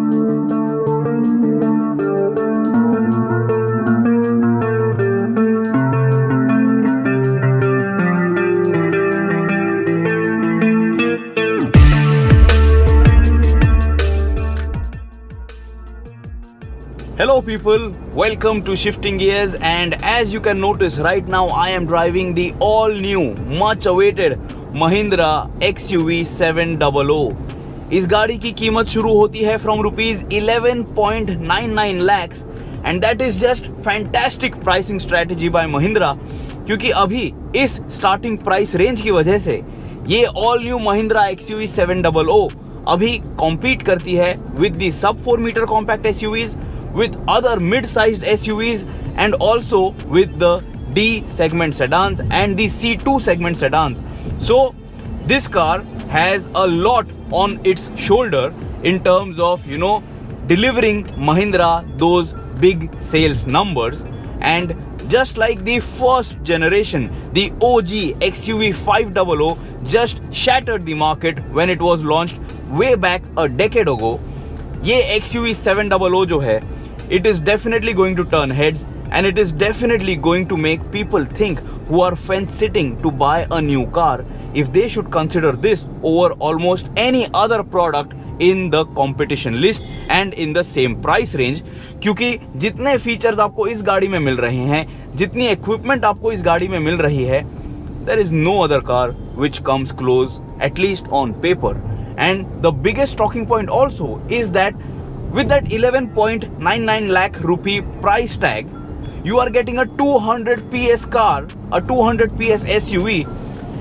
Hello people, welcome to Shifting Gears, and as you can notice right now I am driving the all new much awaited Mahindra XUV700. इस गाड़ी की कीमत शुरू होती है from ₹11.99 lakhs and that is just fantastic pricing strategy by Mahindra, क्योंकि अभी इस स्टार्टिंग प्राइस रेंज की वजह से ये ऑल न्यू महिंद्रा XUV700 अभी कॉम्पीट करती है with the sub 4 metre compact SUVs, with other mid-sized SUVs and also with the D segment sedans and the C2 segment sedans. So this car has a lot on its shoulder in terms of, delivering Mahindra those big sales numbers. And just like the first generation, the OG XUV500 just shattered the market when it was launched way back a decade ago. ये XUV700 जो है, it is definitely going to turn heads and it is definitely going to make people think who are fence sitting to buy a new car if they should consider this over almost any other product in the competition list and in the same price range. क्योंकि जितने features आपको इस गाड़ी में मिल रहे हैं, जितनी equipment आपको इस गाड़ी में मिल रही है, there is no other car which comes close, at least on paper. And the biggest talking point also is that with that 11.99 lakh rupee price tag, you are getting a 200 PS car, a 200 PS SUV,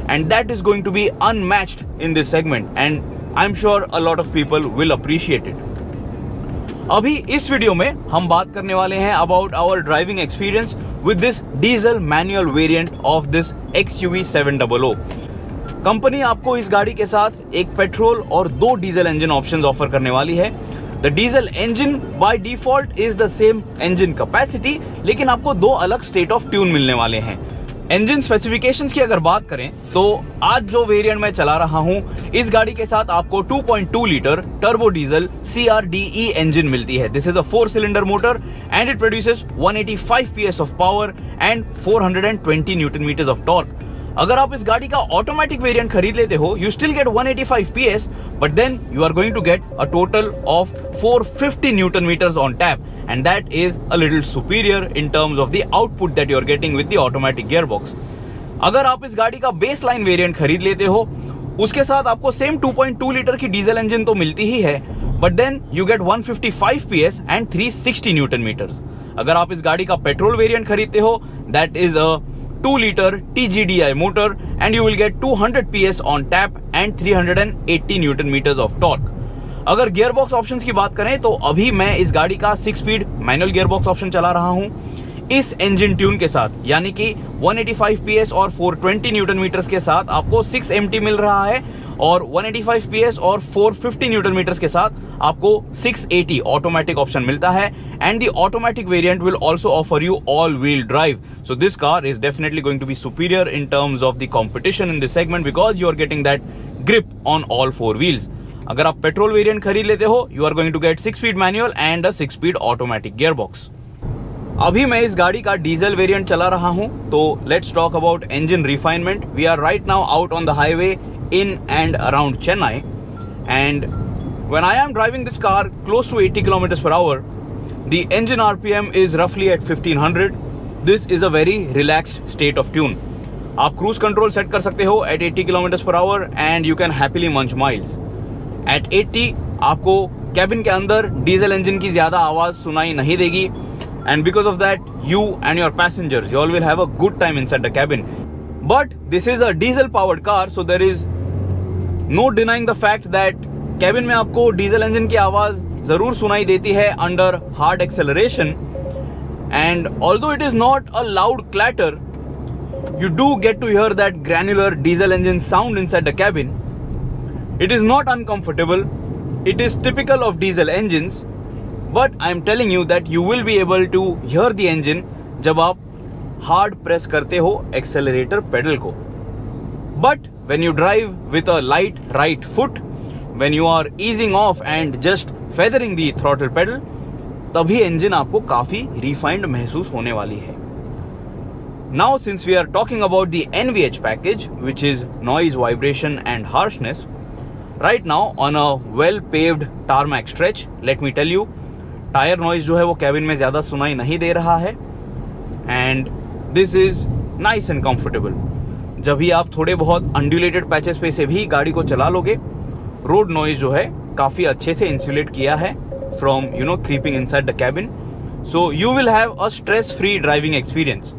and that is going to be unmatched in this segment, and I'm sure a lot of people will appreciate it. अभी इस video में हम बात करने वाले हैं about our driving experience with this diesel manual variant of this XUV700. Company आपको इस गाड़ी के साथ एक पेट्रोल और 2 डीजल इंजन ऑप्शंस ऑफर करने वाली है. The diesel engine by default is the same engine capacity, लेकिन आपको 2 अलग स्टेट ऑफ ट्यून मिलने वाले हैं. इंजन स्पेसिफिकेशंस की अगर बात करें तो आज जो वेरिएंट मैं चला रहा हूं, इस गाड़ी के साथ आपको 2.2 litre turbo diesel CRDE engine मिलती है. This is a 4-cylinder motor and it produces 185 PS of power and 420 newton metres of torque. अगर आप इस गाड़ी का ऑटोमेटिक वेरिएंट खरीद लेते हो, you still get 185 PS, but then you are going to get a total of 450 Newton meters on tap, and that is a little superior in terms of the output that you are getting with the automatic gearbox. अगर आप इस गाड़ी का baseline variant खरीद लेते हो, उसके साथ आपको सेम 2.2 लीटर की डीजल इंजन तो मिलती ही है, but then you get 155 PS and 360 Newton meters. अगर आप इस गाड़ी का पेट्रोल वेरिएंट खरीदते हो, that is a 2-liter TGDI motor and you will get 200 PS on tap and 380 Newton meters of torque. अगर गियरबॉक्स ऑप्शंस की बात करें तो अभी मैं इस गाड़ी का 6-स्पीड मैनुअल गियरबॉक्स ऑप्शन चला रहा हूं इस इंजन ट्यून के साथ, यानी कि 185 PS और 420 न्यूटन मीटर्स के साथ आपको 6 MT मिल रहा है, और 185 PS और 450 न्यूटन मीटर्स के साथ आपको 680 ऑटोमेटिक ऑप्शन मिलता है. And the automatic variant will also offer you all wheel drive. So this car is definitely going to be superior in terms of the competition in this segment because you are getting that grip on all 4 wheels. अगर आप petrol variant खरीद लेते हो, you are going to get 6-स्पीड manual and a 6-स्पीड automatic gearbox. अभी मैं इस गाड़ी का डीजल वेरिएंट चला रहा हूं, तो let's talk about engine refinement. We are right now out on the highway in and around Chennai, and when I am driving this car close to 80 kilometers per hour, the engine RPM is roughly at 1500. This is a very relaxed state of tune. आप cruise control set कर सकते हो at 80 kilometers per hour and you can happily munch miles. At 80 आपको cabin के अंदर diesel engine की ज्यादा आवाज सुनाई नहीं देगी, and because of that you and your passengers, you all will have a good time inside the cabin. But this is a diesel powered car, so there is no denying the fact that cabin में आपको diesel engine की आवाज जरूर सुनाई देती है under hard acceleration, and although it is not a loud clatter, you do get to hear that granular diesel engine sound inside the cabin. It is not uncomfortable, it is typical of diesel engines, but I am telling you that you will be able to hear the engine जब आप hard press करते हो accelerator pedal को. But when you drive with a light right foot, when you are easing off and just feathering the throttle pedal, तभी engine आपको काफी refined महसूस होने वाली है. Now since we are talking about the NVH package, which is noise, vibration and harshness, right now on a well paved tarmac stretch, let me tell you, tyre noise जो है वो cabin में ज़्यादा सुनाई नहीं दे रहा है and this is nice and comfortable. जब भी आप थोड़े बहुत अंडुलेटेड पैचेस पे से भी गाड़ी को चला लोगे, रोड नॉइज जो है काफ़ी अच्छे से इंसुलेट किया है from creeping inside the cabin, so you will have a stress free driving experience.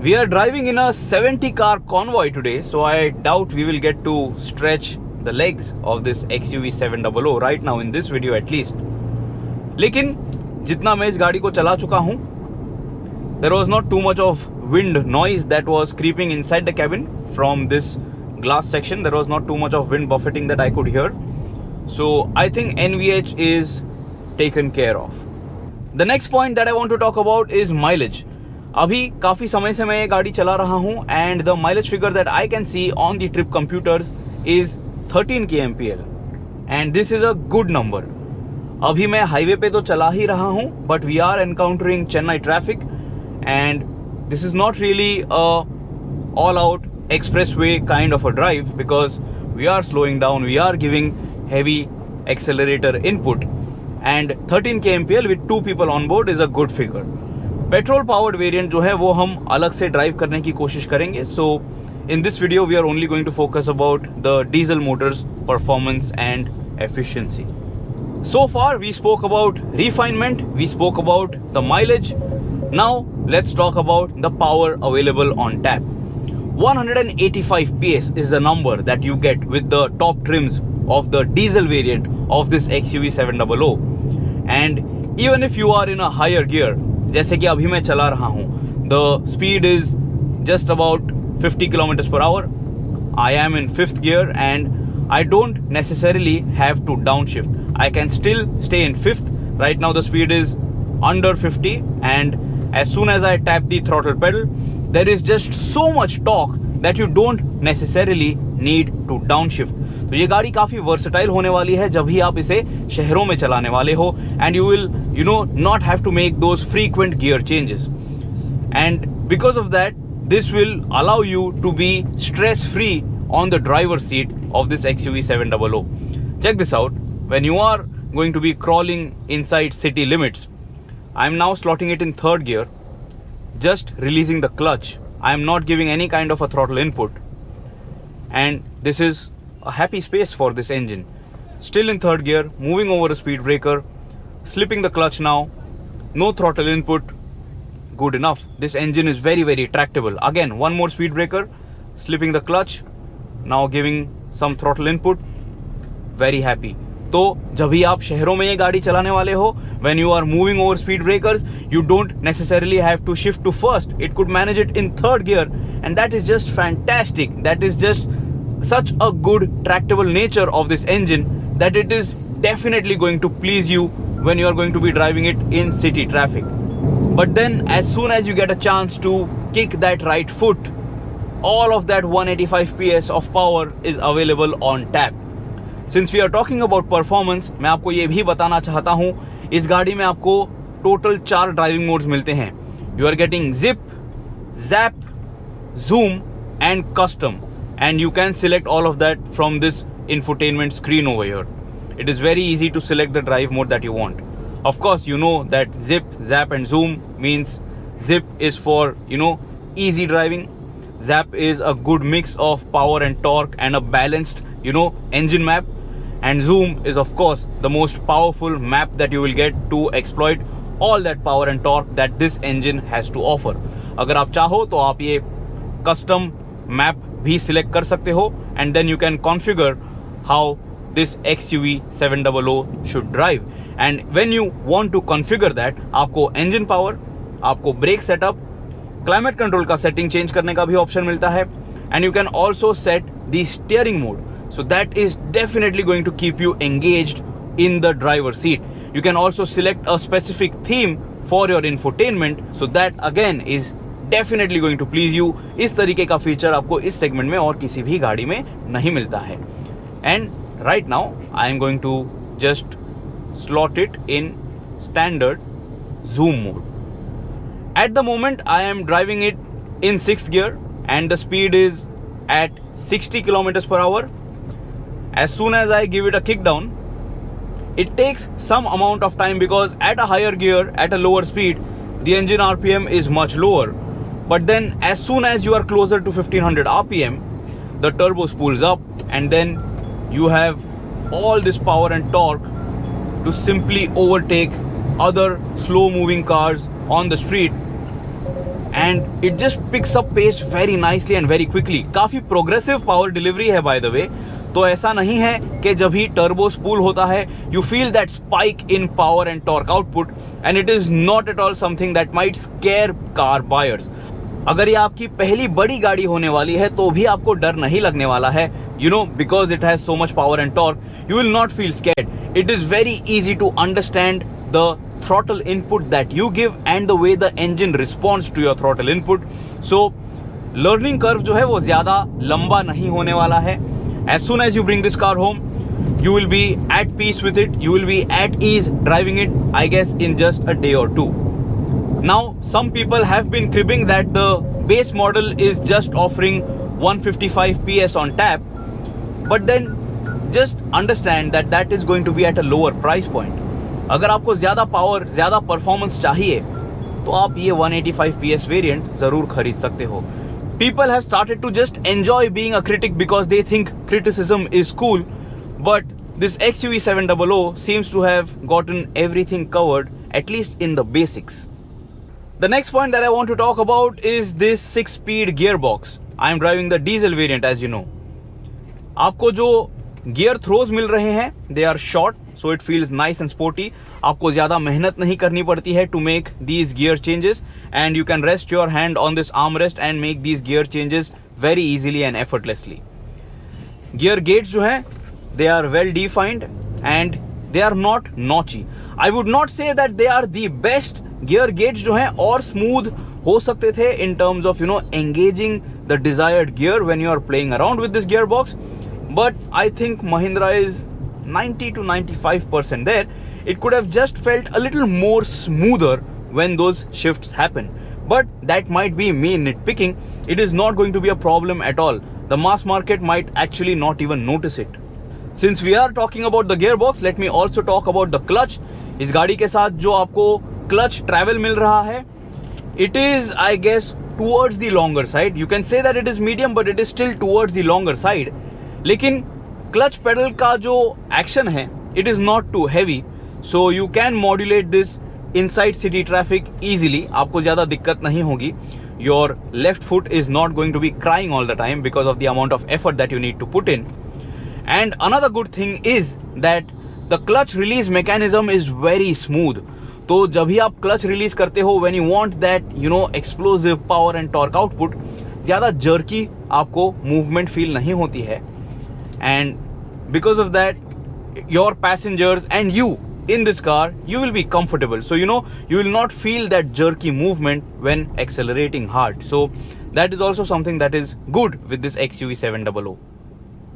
We are driving in a 70 car convoy today, so I doubt we will get to stretch the legs of this XUV700 right now in this video at least. लेकिन जितना मैं इस गाड़ी को चला चुका हूँ, there was not too much of wind noise that was creeping inside the cabin from this glass section. There was not too much of wind buffeting that I could hear. So I think NVH is taken care of. The next point that I want to talk about is mileage. अभी काफ़ी समय से मैं ये गाड़ी चला रहा हूँ and the mileage figure that I can see on the trip computers is 13 kmpl and this is a good number. अभी मैं हाईवे पे तो चला ही रहा हूँ, but we are encountering Chennai traffic and this is not really a all out expressway kind of a drive because we are slowing down, we are giving heavy accelerator input and 13 kmpl with 2 people on board is a good figure. Petrol powered variant जो है वो हम अलग से drive करने की कोशिश करेंगे. So in this video we are only going to focus about the diesel motors performance and efficiency. So far we spoke about refinement, we spoke about the mileage. Now let's talk about the power available on tap. 185 PS is the number that you get with the top trims of the diesel variant of this XUV700. And even if you are in a higher gear, जैसे कि अभी मैं चला रहा हूँ, the speed is just about 50 kilometers per hour. I am in 5th gear and I don't necessarily have to downshift. I can still stay in 5th. Right now the speed is under 50 and as soon as I tap the throttle pedal, there is just so much torque that you don't necessarily need to downshift. तो ये गाड़ी काफ़ी versatile होने वाली है जब भी आप इसे शहरों में चलाने वाले हो and you will not have to make those frequent gear changes. And because of that, this will allow you to be stress free on the driver's seat of this XUV700. Check this out. When you are going to be crawling inside city limits, I am now slotting it in 3rd gear, just releasing the clutch. I am not giving any kind of a throttle input. And this is a happy space for this engine. Still in 3rd gear, moving over a speed breaker, slipping the clutch now, no throttle input, good enough. This engine is very, very tractable. Again, one more speed breaker, slipping the clutch, now giving some throttle input, very happy. तो जब भी आप शहरों में ये गाड़ी चलाने वाले हो, when you are moving over speed breakers, you don't necessarily have to shift to 1st. It could manage it in 3rd gear and that is just fantastic. That is just such a good tractable nature of this engine that it is definitely going to please you when you are going to be driving it in city traffic. But then as soon as you get a chance to kick that right foot, all of that 185 PS of power is available on tap. Since we are talking about performance, मैं आपको ये भी बताना चाहता हूँ, इस गाड़ी में आपको टोटल 4 ड्राइविंग मोड्स मिलते हैं. You are getting zip, zap, zoom and custom and you can select all of that from this infotainment screen over here. It is very easy to select the drive mode that you want. Of course, you know that zip, zap and zoom means zip is for, easy driving. Zap is a good mix of power and torque and a balanced, engine map. And zoom is of course the most powerful map that you will get to exploit all that power and torque that this engine has to offer. अगर आप चाहो तो आप ये custom map भी select कर सकते हो and then you can configure how this XUV700 should drive. And when you want to configure that, आपको engine power, आपको brake setup, climate control का setting change करने का भी option मिलता है and you can also set the steering mode. So that is definitely going to keep you engaged in the driver's seat. You can also select a specific theme for your infotainment. So that again is definitely going to please you. इस तरीके का feature आपको इस segment में और किसी भी गाड़ी में नहीं मिलता है. And right now I am going to just slot it in standard zoom mode. At the moment I am driving it in 6th gear and the speed is at 60 kilometers per hour. As soon as I give it a kick down, it takes some amount of time because at a higher gear, at a lower speed, the engine RPM is much lower. But then as soon as you are closer to 1500 RPM, the turbo spools up and then you have all this power and torque to simply overtake other slow moving cars on the street, and it just picks up pace very nicely and very quickly. काफी progressive power delivery है by the way, तो ऐसा नहीं है कि जब ही turbo spool होता है you feel that spike in power and torque output, and it is not at all something that might scare car buyers. अगर ये आपकी पहली बड़ी गाड़ी होने वाली है तो भी आपको डर नहीं लगने वाला है, you know, because it has so much power and torque, you will not feel scared. It is very easy to understand the throttle input that you give and the way the engine responds to your throttle input. So learning curve जो है वो ज़्यादा लंबा नहीं होने वाला है. As soon as you bring this car home, you will be at peace with it. You will be at ease driving it, I guess, in just a day or two. Now, some people have been cribbing that the base model is just offering 155 PS on tap, but then just understand that that is going to be at a lower price point. अगर आपको ज़्यादा power, ज़्यादा performance चाहिए तो आप ये 185 PS variant ज़रूर खरीद सकते हो. People have started to just enjoy being a critic because they think criticism is cool, but this XUV700 seems to have gotten everything covered, at least in the basics. The next point that I want to talk about is this 6-speed gearbox. I am driving the diesel variant, as you know. आपको जो gear throws मिल रहे हैं, they are short, so it feels nice and sporty. आपको ज़्यादा मेहनत नहीं करनी पड़ती है to make these gear changes, and you can rest your hand on this armrest and make these gear changes very easily and effortlessly. Gear gates जो हैं, they are well defined and they are not notchy. I would not say that they are the best. Gear gates जो हैं और smooth हो सकते थे in terms of, you know, engaging the desired gear when you are playing around with this gearbox, but I think Mahindra is 90 to 95% there. It could have just felt a little more smoother when those shifts happen, but that might be me nitpicking. It is not going to be a problem at all. The mass market might actually not even notice it. Since we are talking about the gearbox, let me also talk about the clutch. इस गाड़ी के साथ जो आपको clutch travel मिल रहा है, it is, I guess, towards the longer side. You can say that it is medium, but it is still towards the longer side. लेकिन clutch pedal का जो action है, it is not too heavy, so you can modulate this inside city traffic easily. आपको ज़्यादा दिक्कत नहीं होगी. Your left foot is not going to be crying all the time because of the amount of effort that you need to put in. And another good thing is that the clutch release mechanism is very smooth. तो जब भी आप clutch release करते हो, when you want that, you know, explosive power and torque output, ज़्यादा jerky आपको movement feel नहीं होती है, and because of that, your passengers and you in this car, you will be comfortable. So, you know, you will not feel that jerky movement when accelerating hard. So that is also something that is good with this XUV700.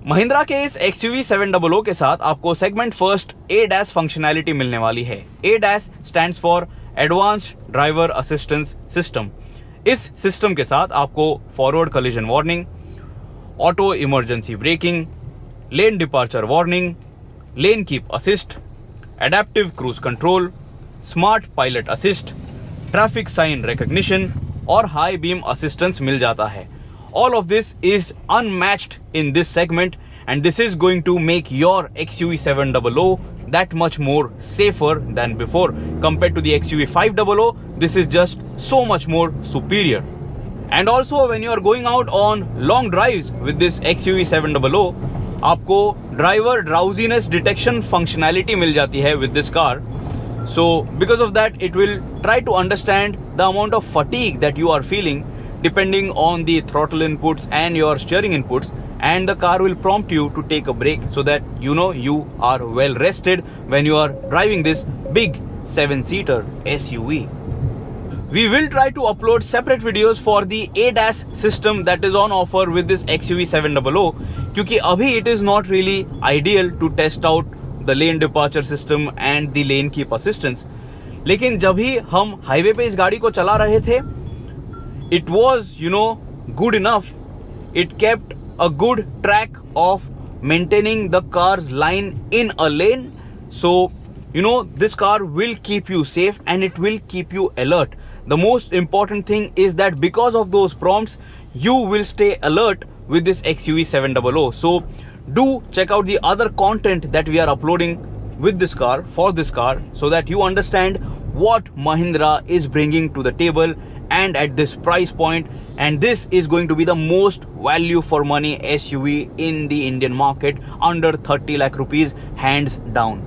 Mahindra के इस XUV700 के साथ आपको segment first ADAS functionality मिलने वाली है. ADAS stands for advanced driver assistance system. इस system के साथ आपको forward collision warning, auto emergency braking, lane departure warning, lane keep assist, adaptive cruise control, smart pilot assist, traffic sign recognition और high beam assistance मिल जाता है. All of this is unmatched in this segment, and this is going to make your XUV700 that much more safer than before. Compared to the XUV500, this is just so much more superior. And also when you are going out on long drives with this XUV700, आपको driver drowsiness detection functionality मिल जाती है with this car. So because of that, it will try to understand the amount of fatigue that you are feeling depending on the throttle inputs and your steering inputs, and the car will prompt you to take a break so that you know you are well rested when you are driving this big 7-seater SUV. We will try to upload separate videos for the ADAS system that is on offer with this XUV700, क्योंकि अभी it is not really ideal to test out the lane departure system and the lane keep assistance. लेकिन जब भी हम highway पे इस गाड़ी को चला रहे थे, it was good enough, it kept a good track of maintaining the car's line in a lane. So this car will keep you safe and it will keep you alert. The most important thing is that because of those prompts, you will stay alert with this XUV700. So do check out the other content that we are uploading with this car, for this car, so that you understand what Mahindra is bringing to the table and at this price point. And this is going to be the most value for money SUV in the Indian market, under 30 lakh rupees, hands down.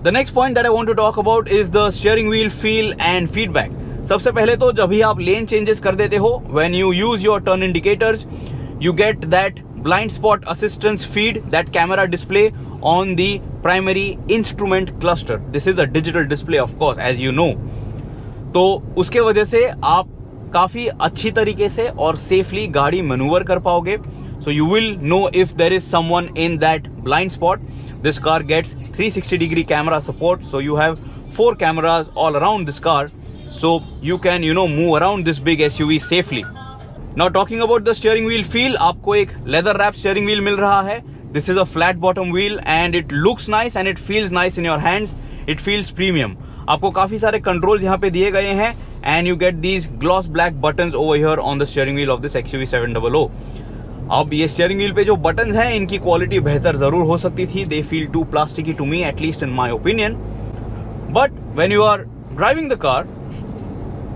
The next point that I want to talk about is the steering wheel feel and feedback. सबसे पहले तो जब भी आप लेन changes कर देते हो, when you use your turn indicators, you get that blind spot assistance feed, that camera display on the primary instrument cluster. This is a digital display, of course, as you know. तो उसके वजह से आप काफ़ी अच्छी तरीके से और सेफली गाड़ी मैनूवर कर पाओगे. So you will know if there is someone in that blind spot. This car gets 360 degree camera support, so you have 4 cameras all around this car, so you can move around this big SUV safely. Now talking about the steering wheel feel, आपको एक leather wrap steering wheel मिल रहा है. This is a flat bottom wheel and it looks nice and it feels nice in your hands. It feels premium. आपको काफ़ी सारे controls यहाँ पे दिए गए हैं and you get these gloss black buttons over here on the steering wheel of this XUV700. अब ये steering wheel पे जो buttons हैं, इनकी क्वालिटी बेहतर ज़रूर हो सकती थी. They feel too plasticky to me, at least in my opinion. But when you are driving the car,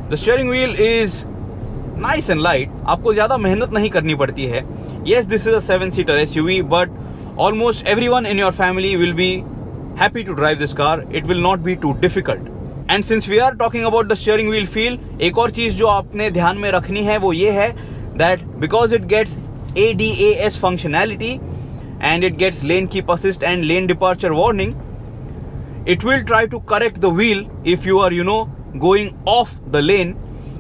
the steering wheel is nice and light. आपको ज़्यादा मेहनत नहीं करनी पड़ती है. Yes, this is a 7-seater SUV, but almost everyone in your family will be happy to drive this car. It will not be too difficult. And since we are talking about the steering wheel feel, एक और चीज़ जो आपने ध्यान में रखनी है वो ये है that because it gets ADAS functionality and it gets lane keep assist and lane departure warning, it will try to correct the wheel if you are going off the lane.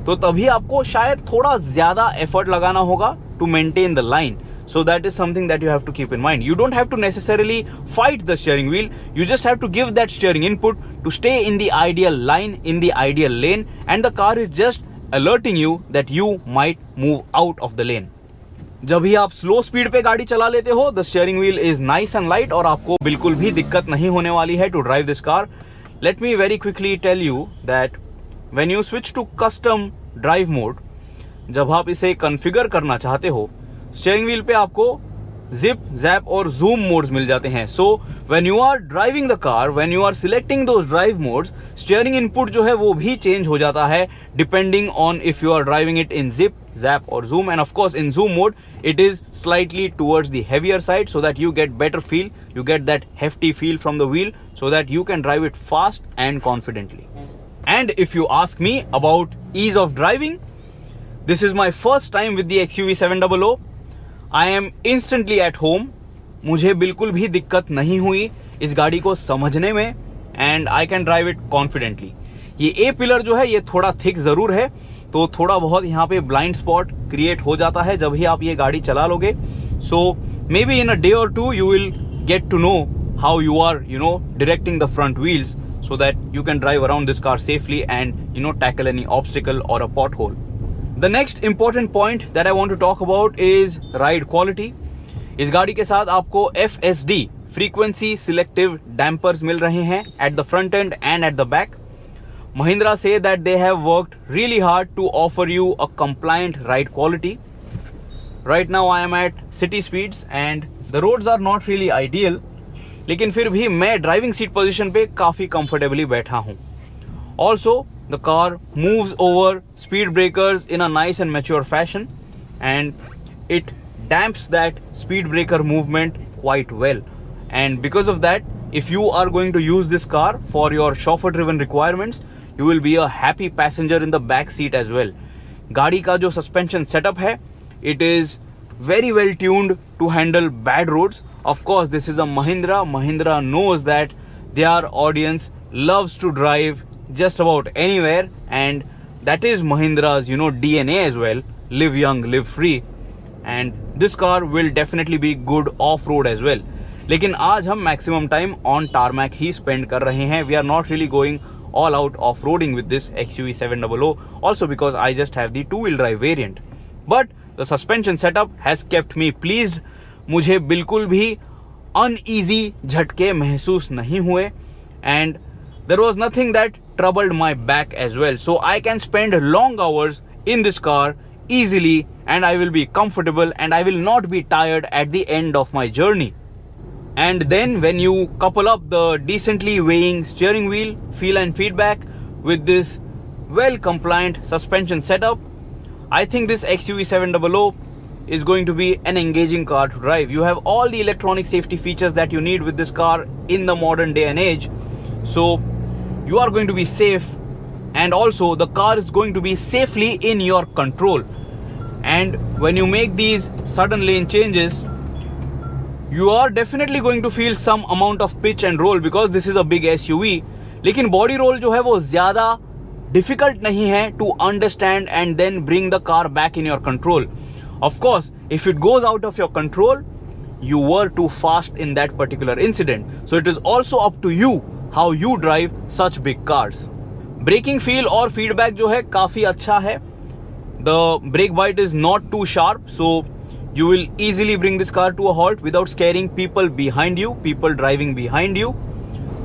तो तभी आपको शायद थोड़ा ज़्यादा एफर्ट लगाना होगा to maintain the line. So that is something that you have to keep in mind. You don't have to necessarily fight the steering wheel. You just have to give that steering input to stay in the ideal line, in the ideal lane, and the car is just alerting you that you might move out of the lane. जब भी आप slow speed पे गाड़ी चला लेते हो, the steering wheel is nice and light और आपको बिल्कुल भी दिक्कत नहीं होने वाली है to drive this car. Let me very quickly tell you that when you switch to custom drive mode, जब आप इसे कॉन्फ़िगर करना चाहते हो, स्टीयरिंग व्हील पे आपको जिप, जैप और जूम मोड्स मिल जाते हैं. So when you are driving the car, when you are selecting those drive modes, steering input जो है वो भी चेंज हो जाता है depending on if you are driving it in zip, zap or zoom. And of course in zoom mode it is slightly towards the heavier side so that you get better feel, you get that hefty feel from the wheel so that you can drive it fast and confidently. And if you ask me about ease of driving, this is my first time with the XUV700. I am instantly at home. मुझे बिल्कुल भी दिक्कत नहीं हुई इस गाड़ी को समझने में and I can drive it confidently. ये ए पिलर जो है ये थोड़ा थिक ज़रूर है, तो थोड़ा बहुत यहाँ पे ब्लाइंड स्पॉट क्रिएट हो जाता है जब भी आप ये गाड़ी चला लोगे. So maybe in a day or two you will get to know how you are directing the front wheels so that you can drive around this car safely and tackle any obstacle or a pothole. The next important point that I want to talk about is ride quality. इस गाड़ी के साथ आपको FSD frequency selective dampers मिल रहे हैं at the front end and at the back. Mahindra say that they have worked really hard to offer you a compliant ride quality. Right now I am at city speeds and the roads are not really ideal, लेकिन फिर भी मैं driving seat position पे काफ़ी comfortably बैठा हूँ. Also the car moves over speed breakers in a nice and mature fashion and it damps that speed breaker movement quite well. And because of that, if you are going to use this car for your chauffeur driven requirements, you will be a happy passenger in the back seat as well. गाड़ी का जो suspension setup है, it is very well tuned to handle bad roads. Of course, this is a Mahindra. Mahindra knows that their audience loves to drive just about anywhere, and that is Mahindra's DNA as well. Live young, live free. And this car will definitely be good off road as well. लेकिन आज हम maximum time on tarmac he spend कर रहे हैं. We are not really going all out off roading with this XUV700, also because I just have the 2-wheel drive variant. But the suspension setup has kept me pleased. मुझे बिल्कुल भी uneasy झटके महसूस नहीं हुए, and there was nothing that troubled my back as well. So I can spend long hours in this car easily, and I will be comfortable and I will not be tired at the end of my journey. And then when you couple up the decently weighing steering wheel feel and feedback with this well compliant suspension setup, I think this XUV700 is going to be an engaging car to drive. You have all the electronic safety features that you need with this car in the modern day and age. So you are going to be safe, and also the car is going to be safely in your control. And when you make these sudden lane changes, you are definitely going to feel some amount of pitch and roll because this is a big SUV. लेकिन body roll जो है वो ज़्यादा difficult नहीं है to understand and then bring the car back in your control. Of course, if it goes out of your control, you were too fast in that particular incident. So it is also up to you how you drive such big cars. Braking feel और feedback जो है काफ़ी अच्छा है. The brake bite is not too sharp, so you will easily bring this car to a halt without scaring people behind you, people driving behind you.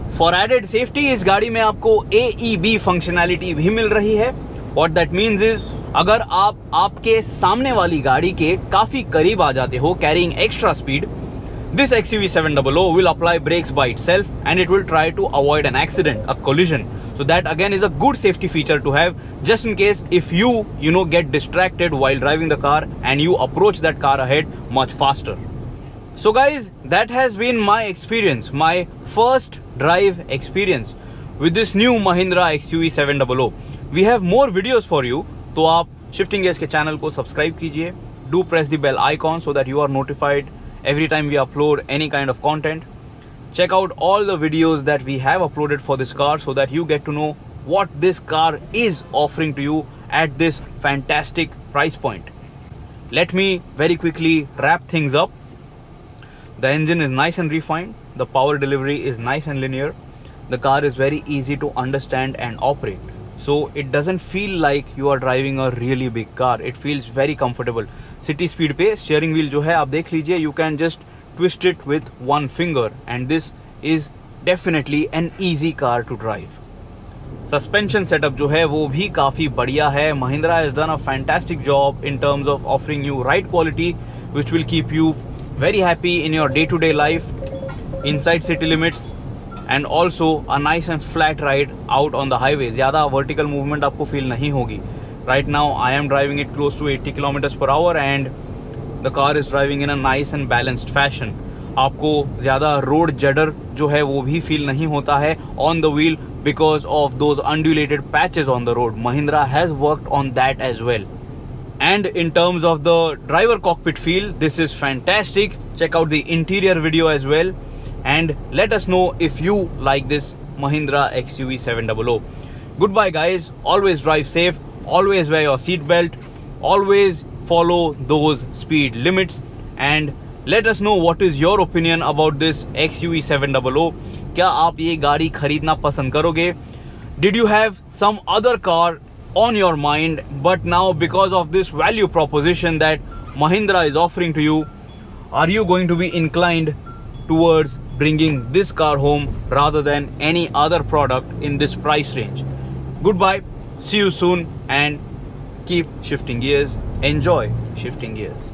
For added safety, इस गाड़ी में आपको AEB functionality भी मिल रही है. What that means is, अगर आप आपके सामने वाली गाड़ी के काफ़ी करीब आ जाते हो carrying extra speed, this XUV700 will apply brakes by itself and it will try to avoid an accident, a collision. So that again is a good safety feature to have, just in case if you get distracted while driving the car and you approach that car ahead much faster. So guys, that has been my experience, my first drive experience with this new Mahindra XUV700. We have more videos for you, तो आप Shifting Gears के channel को subscribe कीजिए. Do press the bell icon so that you are notified every time we upload any kind of content. Check out all the videos that we have uploaded for this car so that you get to know what this car is offering to you at this fantastic price point. Let me very quickly wrap things up. The engine is nice and refined. The power delivery is nice and linear. The car is very easy to understand and operate. So it doesn't feel like you are driving a really big car. It feels very comfortable. City speed पे steering wheel जो है आप देख लीजिए, you can just twist it with one finger, and this is definitely an easy car to drive. Suspension setup जो है वो भी काफ़ी बढ़िया है. Mahindra has done a fantastic job in terms of offering you ride quality which will keep you very happy in your day-to-day life inside city limits, and also a nice and flat ride out on the highway. ज़्यादा vertical movement आपको feel नहीं होगी. Right now I am driving it close to 80 kilometers per hour and the car is driving in a nice and balanced fashion. आपको ज़्यादा road judder जो है वो भी feel नहीं होता है on the wheel because of those undulated patches on the road. Mahindra has worked on that as well. And in terms of the driver cockpit feel, this is fantastic. Check out the interior video as well. And let us know if you like this Mahindra XUV700. Goodbye guys, always drive safe, always wear your seat belt, always follow those speed limits, and let us know what is your opinion about this XUV700. क्या आप ये गाड़ी खरीदना पसंद करोगे? Did you have some other car on your mind, but now because of this value proposition that Mahindra is offering to you, are you going to be inclined towards bringing this car home rather than any other product in this price range? Goodbye, see you soon, and keep shifting gears. Enjoy shifting gears.